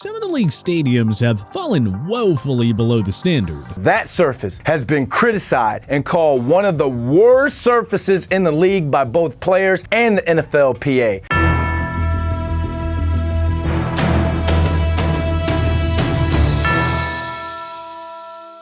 Some of the league's stadiums have fallen woefully below the standard. That surface has been criticized and called one of the worst surfaces in the league by both players and the NFLPA.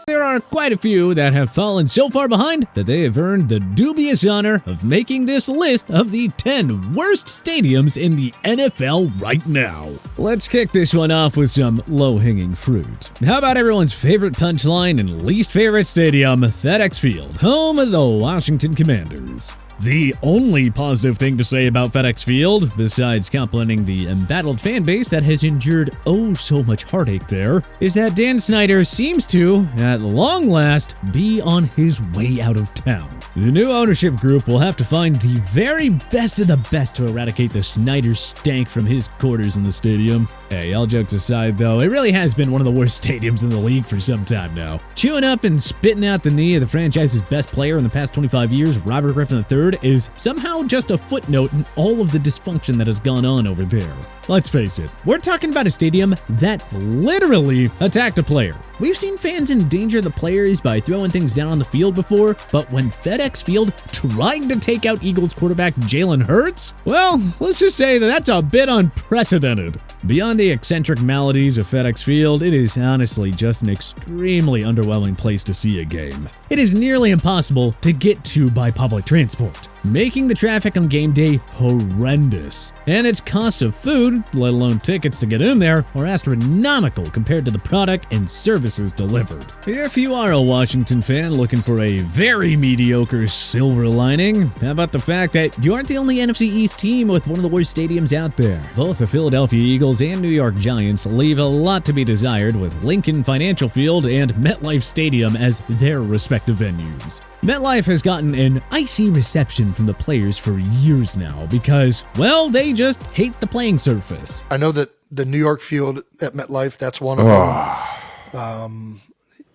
There are quite a few that have fallen so far behind that they have earned the dubious honor of making this list of the 10 worst stadiums in the NFL right now. Let's kick this one off with some low-hanging fruit. How about everyone's favorite punchline and least favorite stadium, FedEx Field, home of the Washington Commanders? The only positive thing to say about FedEx Field, besides complimenting the embattled fan base that has endured oh so much heartache there, is that Dan Snyder seems to, at long last, be on his way out of town. The new ownership group will have to find the very best of the best to eradicate the Snyder stank from his quarters in the stadium. Hey, all jokes aside though, it really has been one of the worst stadiums in the league for some time now. Chewing up and spitting out the knee of the franchise's best player in the past 25 years, Robert Griffin III, is somehow just a footnote in all of the dysfunction that has gone on over there. Let's face it, we're talking about a stadium that literally attacked a player. We've seen fans endanger the players by throwing things down on the field before, but when FedEx Field tried to take out Eagles quarterback Jalen Hurts, well, let's just say that that's a bit unprecedented. Beyond the eccentric maladies of FedEx Field, it is honestly just an extremely underwhelming place to see a game. It is nearly impossible to get to by public transport, making the traffic on game day horrendous. And its costs of food, let alone tickets to get in there, are astronomical compared to the product and services delivered. If you are a Washington fan looking for a very mediocre silver lining, how about the fact that you aren't the only NFC East team with one of the worst stadiums out there? Both the Philadelphia Eagles and New York Giants leave a lot to be desired, with Lincoln Financial Field and MetLife Stadium as their respective venues. MetLife has gotten an icy reception from the players for years now because, well, they just hate the playing surface. I know that the New York field at MetLife, that's one of them,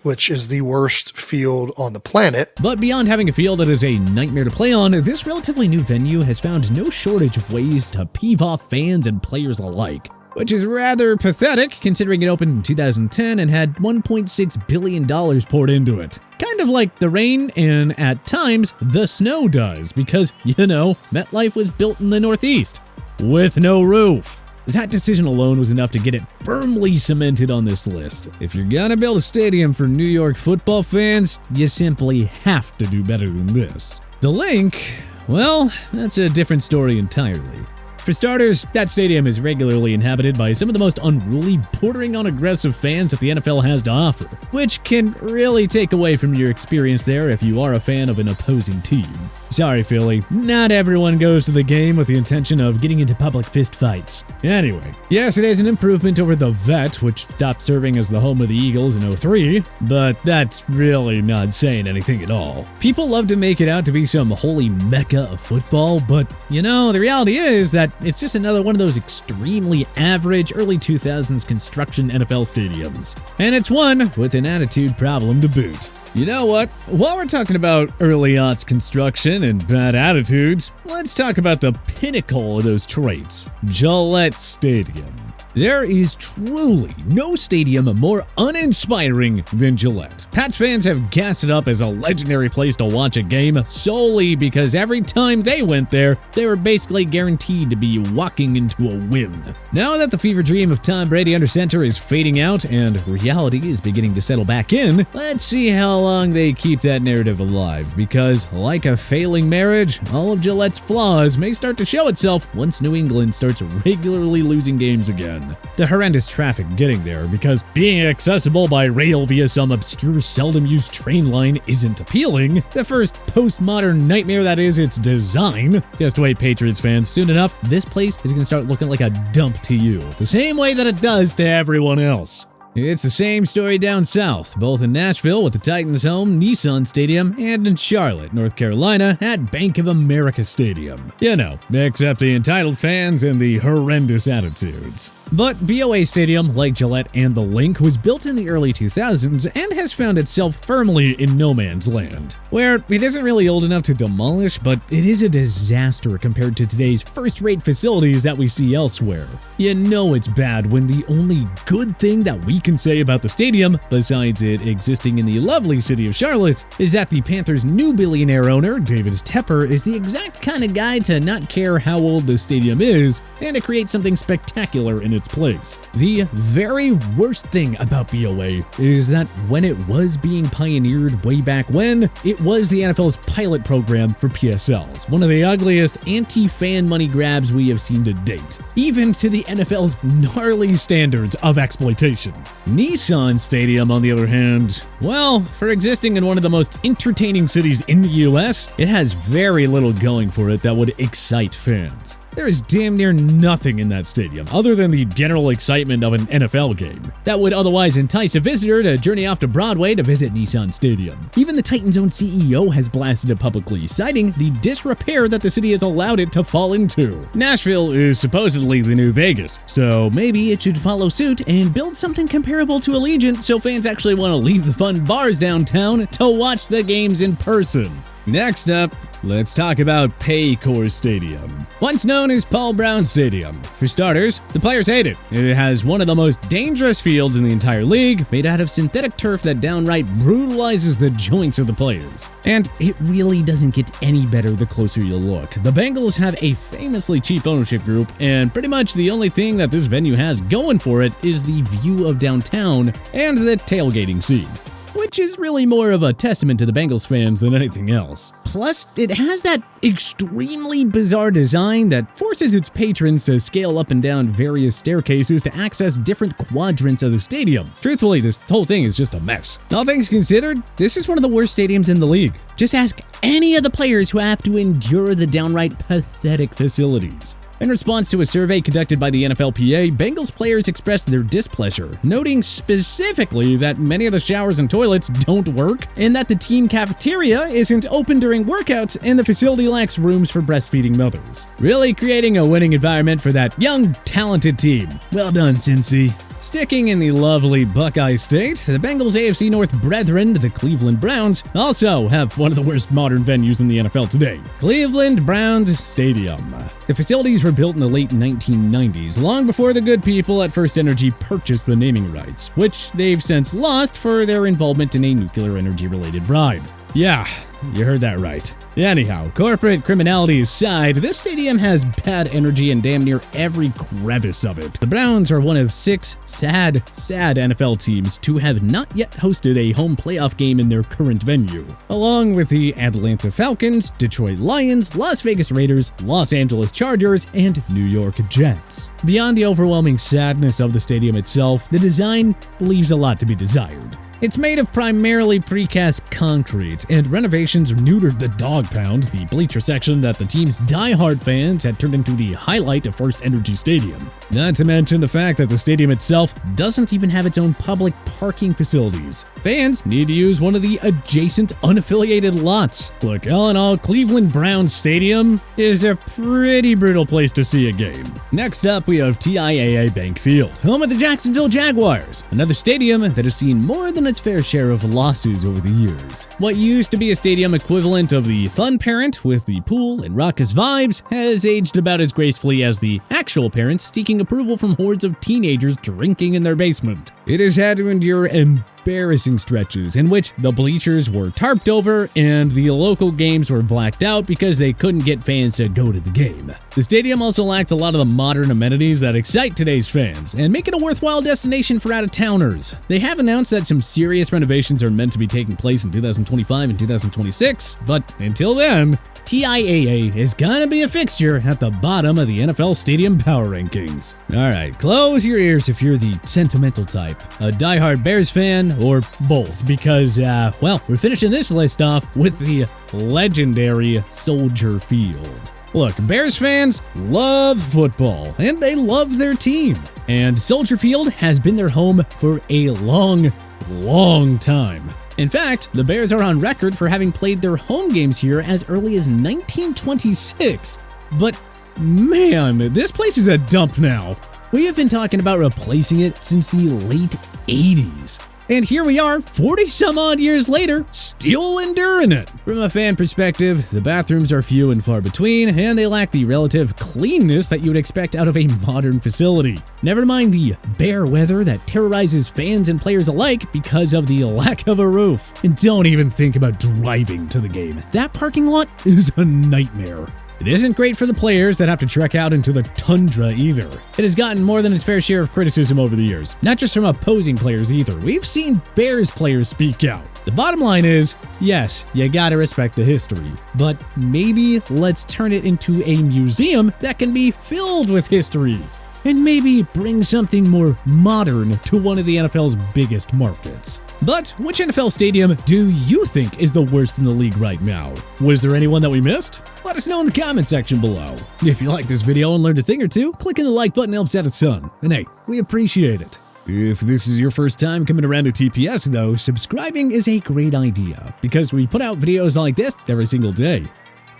which is the worst field on the planet. But beyond having a field that is a nightmare to play on, this relatively new venue has found no shortage of ways to peeve off fans and players alike, which is rather pathetic considering it opened in 2010 and had $1.6 billion poured into it. Kind of like the rain and, at times, the snow does, because, you know, MetLife was built in the Northeast with no roof. That decision alone was enough to get it firmly cemented on this list. If you're gonna build a stadium for New York football fans, you simply have to do better than this. The Link, well, that's a different story entirely. For starters, that stadium is regularly inhabited by some of the most unruly, bordering on aggressive fans that the NFL has to offer, which can really take away from your experience there if you are a fan of an opposing team. Sorry, Philly, not everyone goes to the game with the intention of getting into public fistfights. Anyway, yes, it is an improvement over the Vet, which stopped serving as the home of the Eagles in 2003, but that's really not saying anything at all. People love to make it out to be some holy mecca of football, but, you know, the reality is that it's just another one of those extremely average early 2000s construction NFL stadiums. And it's one with an attitude problem to boot. You know what? While we're talking about early aughts construction and bad attitudes, let's talk about the pinnacle of those traits, Gillette Stadium. There is truly no stadium more uninspiring than Gillette. Pats fans have gassed it up as a legendary place to watch a game solely because every time they went there, they were basically guaranteed to be walking into a win. Now that the fever dream of Tom Brady under center is fading out and reality is beginning to settle back in, let's see how long they keep that narrative alive, because like a failing marriage, all of Gillette's flaws may start to show itself once New England starts regularly losing games again. The horrendous traffic getting there, because being accessible by rail via some obscure, seldom-used train line isn't appealing. The first postmodern nightmare that is its design. Just wait, Patriots fans, soon enough, this place is going to start looking like a dump to you, the same way that it does to everyone else. It's the same story down south, both in Nashville with the Titans' home Nissan Stadium and in Charlotte, North Carolina at Bank of America Stadium. You know, except the entitled fans and the horrendous attitudes. But BOA Stadium, like Gillette and the Link, was built in the early 2000s and has found itself firmly in no man's land, where it isn't really old enough to demolish, but it is a disaster compared to today's first-rate facilities that we see elsewhere. You know it's bad when the only good thing that we can say about the stadium, besides it existing in the lovely city of Charlotte, is that the Panthers' new billionaire owner, David Tepper, is the exact kind of guy to not care how old the stadium is and to create something spectacular in its place. The very worst thing about BOA is that when it was being pioneered way back when, it was the NFL's pilot program for PSLs, one of the ugliest anti-fan money grabs we have seen to date, even to the NFL's gnarly standards of exploitation. Nissan Stadium, on the other hand, well, for existing in one of the most entertaining cities in the US, it has very little going for it that would excite fans. There is damn near nothing in that stadium other than the general excitement of an NFL game that would otherwise entice a visitor to journey off to Broadway to visit Nissan Stadium. Even the Titans' own CEO has blasted it publicly, citing the disrepair that the city has allowed it to fall into. Nashville is supposedly the new Vegas, so maybe it should follow suit and build something comparable to Allegiant so fans actually want to leave the fun bars downtown to watch the games in person. Next up, let's talk about Paycor Stadium, once known as Paul Brown Stadium. For starters, the players hate it. It has one of the most dangerous fields in the entire league, made out of synthetic turf that downright brutalizes the joints of the players. And it really doesn't get any better the closer you look. The Bengals have a famously cheap ownership group, and pretty much the only thing that this venue has going for it is the view of downtown and the tailgating scene, which is really more of a testament to the Bengals fans than anything else. Plus, it has that extremely bizarre design that forces its patrons to scale up and down various staircases to access different quadrants of the stadium. Truthfully, this whole thing is just a mess. All things considered, this is one of the worst stadiums in the league. Just ask any of the players who have to endure the downright pathetic facilities. In response to a survey conducted by the NFLPA, Bengals players expressed their displeasure, noting specifically that many of the showers and toilets don't work, and that the team cafeteria isn't open during workouts, and the facility lacks rooms for breastfeeding mothers. Really creating a winning environment for that young, talented team. Well done, Cincy. Sticking in the lovely Buckeye State, the Bengals' AFC North brethren, the Cleveland Browns, also have one of the worst modern venues in the NFL today, Cleveland Browns Stadium. The facilities were built in the late 1990s, long before the good people at First Energy purchased the naming rights, which they've since lost for their involvement in a nuclear energy-related bribe. Yeah, you heard that right. Anyhow, corporate criminality aside, this stadium has bad energy in damn near every crevice of it. The Browns are one of 6 sad NFL teams to have not yet hosted a home playoff game in their current venue, along with the Atlanta Falcons, Detroit Lions, Las Vegas Raiders, Los Angeles Chargers, and New York Jets. Beyond the overwhelming sadness of the stadium itself, the design leaves a lot to be desired. It's made of primarily precast concrete, and renovations neutered the dog pound, the bleacher section that the team's diehard fans had turned into the highlight of First Energy Stadium. Not to mention the fact that the stadium itself doesn't even have its own public parking facilities. Fans need to use one of the adjacent unaffiliated lots. Look, all in all, Cleveland Browns Stadium is a pretty brutal place to see a game. Next up, we have TIAA Bank Field, home of the Jacksonville Jaguars, another stadium that has seen more than its fair share of losses over the years. What used to be a stadium equivalent of the Fun Parent with the pool and raucous vibes has aged about as gracefully as the actual parents seeking approval from hordes of teenagers drinking in their basement. It has had to endure embarrassing stretches in which the bleachers were tarped over and the local games were blacked out because they couldn't get fans to go to the game. The stadium also lacks a lot of the modern amenities that excite today's fans and make it a worthwhile destination for out-of-towners. They have announced that some serious renovations are meant to be taking place in 2025 and 2026, but until then, TIAA is gonna be a fixture at the bottom of the NFL Stadium Power Rankings. Alright, close your ears if you're the sentimental type, a diehard Bears fan, or both, because, well, we're finishing this list off with the legendary Soldier Field. Look, Bears fans love football, and they love their team. And Soldier Field has been their home for a long time. In fact, the Bears are on record for having played their home games here as early as 1926. But man, this place is a dump now. We have been talking about replacing it since the late 80s. And here we are, 40 some odd years later, still enduring it. From a fan perspective, the bathrooms are few and far between, and they lack the relative cleanness that you would expect out of a modern facility. Never mind the bare weather that terrorizes fans and players alike because of the lack of a roof. And don't even think about driving to the game. That parking lot is a nightmare. It isn't great for the players that have to trek out into the tundra either. It has gotten more than its fair share of criticism over the years, not just from opposing players either. We've seen Bears players speak out. The bottom line is, yes, you gotta respect the history, but maybe let's turn it into a museum that can be filled with history. And maybe bring something more modern to one of the NFL's biggest markets. But which NFL stadium do you think is the worst in the league right now? Was there anyone that we missed? Let us know in the comment section below. If you liked this video and learned a thing or two, clicking the like button helps out a ton. And hey, we appreciate it. If this is your first time coming around to TPS though, subscribing is a great idea because we put out videos like this every single day.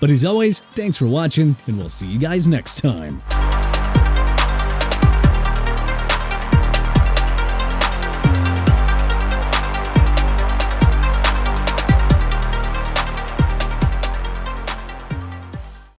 But as always, thanks for watching and we'll see you guys next time.